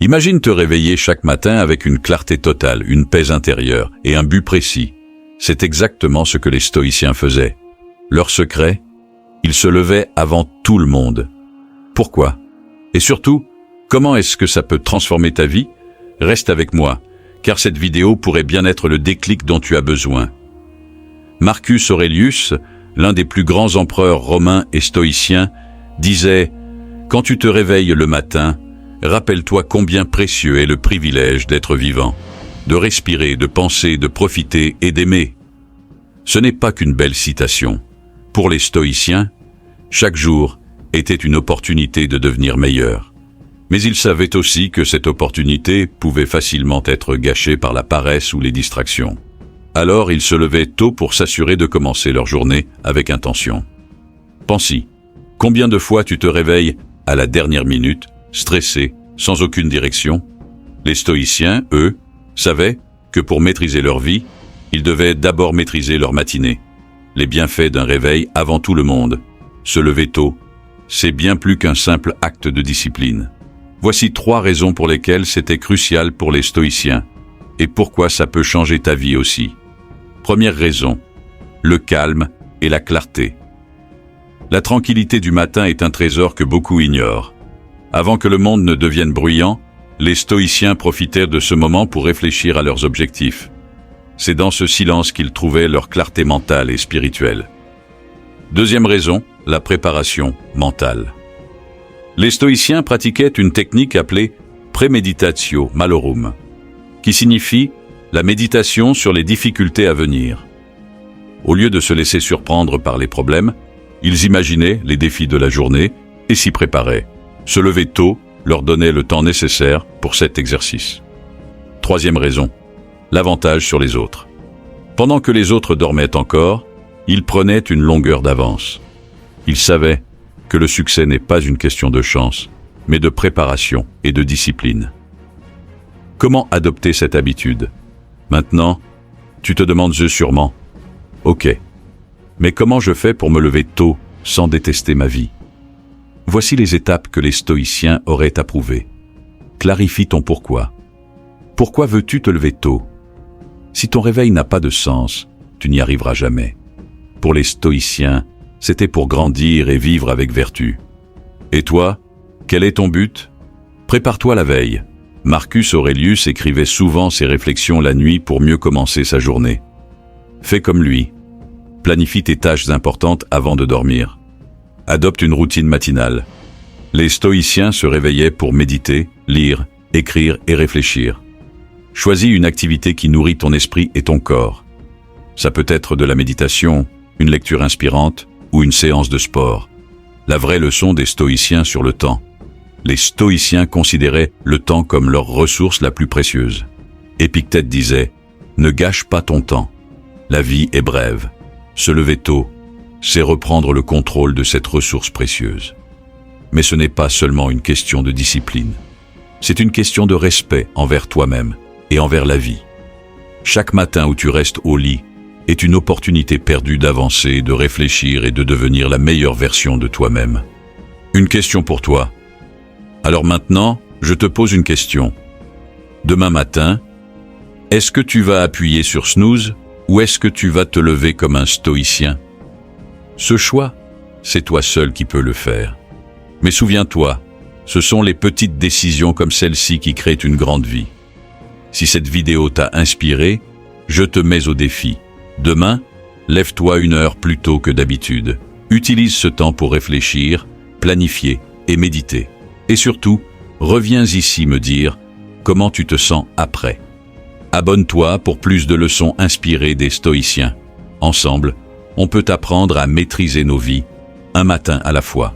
Imagine te réveiller chaque matin avec une clarté totale, une paix intérieure et un but précis. C'est exactement ce que les stoïciens faisaient. Leur secret, ils se levaient avant tout le monde. Pourquoi? Et surtout, comment est-ce que ça peut transformer ta vie? Reste avec moi, car cette vidéo pourrait bien être le déclic dont tu as besoin. Marcus Aurelius, l'un des plus grands empereurs romains et stoïciens, disait « Quand tu te réveilles le matin, rappelle-toi combien précieux est le privilège d'être vivant, de respirer, de penser, de profiter et d'aimer. » Ce n'est pas qu'une belle citation. Pour les stoïciens, chaque jour était une opportunité de devenir meilleur. Mais ils savaient aussi que cette opportunité pouvait facilement être gâchée par la paresse ou les distractions. Alors ils se levaient tôt pour s'assurer de commencer leur journée avec intention. Pense-y, combien de fois tu te réveilles à la dernière minute, stressé, sans aucune direction? Les stoïciens, eux, savaient que pour maîtriser leur vie, ils devaient d'abord maîtriser leur matinée. Les bienfaits d'un réveil avant tout le monde. Se lever tôt, c'est bien plus qu'un simple acte de discipline. Voici 3 raisons pour lesquelles c'était crucial pour les stoïciens et pourquoi ça peut changer ta vie aussi. Première raison, le calme et la clarté. La tranquillité du matin est un trésor que beaucoup ignorent. Avant que le monde ne devienne bruyant, les stoïciens profitèrent de ce moment pour réfléchir à leurs objectifs. C'est dans ce silence qu'ils trouvaient leur clarté mentale et spirituelle. Deuxième raison, la préparation mentale. Les stoïciens pratiquaient une technique appelée premeditatio malorum, qui signifie la méditation sur les difficultés à venir. Au lieu de se laisser surprendre par les problèmes, ils imaginaient les défis de la journée et s'y préparaient. Se lever tôt leur donnait le temps nécessaire pour cet exercice. Troisième raison, l'avantage sur les autres. Pendant que les autres dormaient encore, ils prenaient une longueur d'avance. Ils savaient que le succès n'est pas une question de chance, mais de préparation et de discipline. Comment adopter cette habitude? Maintenant, tu te demandes sûrement, « Ok, mais comment je fais pour me lever tôt sans détester ma vie ?» Voici les étapes que les stoïciens auraient approuvées. Clarifie ton pourquoi. Pourquoi veux-tu te lever tôt? Si ton réveil n'a pas de sens, tu n'y arriveras jamais. Pour les stoïciens, c'était pour grandir et vivre avec vertu. Et toi, quel est ton but? Prépare-toi la veille. Marcus Aurelius écrivait souvent ses réflexions la nuit pour mieux commencer sa journée. Fais comme lui. Planifie tes tâches importantes avant de dormir. Adopte une routine matinale. Les stoïciens se réveillaient pour méditer, lire, écrire et réfléchir. Choisis une activité qui nourrit ton esprit et ton corps. Ça peut être de la méditation, une lecture inspirante ou une séance de sport. La vraie leçon des stoïciens sur le temps. Les stoïciens considéraient le temps comme leur ressource la plus précieuse. Épictète disait « Ne gâche pas ton temps. La vie est brève. Se lever tôt, c'est reprendre le contrôle de cette ressource précieuse. » Mais ce n'est pas seulement une question de discipline. C'est une question de respect envers toi-même et envers la vie. Chaque matin où tu restes au lit est une opportunité perdue d'avancer, de réfléchir et de devenir la meilleure version de toi-même. Une question pour toi. Alors maintenant, je te pose une question. Demain matin, est-ce que tu vas appuyer sur snooze ou est-ce que tu vas te lever comme un stoïcien? Ce choix, c'est toi seul qui peux le faire. Mais souviens-toi, ce sont les petites décisions comme celle-ci qui créent une grande vie. Si cette vidéo t'a inspiré, je te mets au défi. Demain, lève-toi 1 heure plus tôt que d'habitude. Utilise ce temps pour réfléchir, planifier et méditer. Et surtout, reviens ici me dire comment tu te sens après. Abonne-toi pour plus de leçons inspirées des stoïciens. Ensemble, on peut apprendre à maîtriser nos vies, un matin à la fois.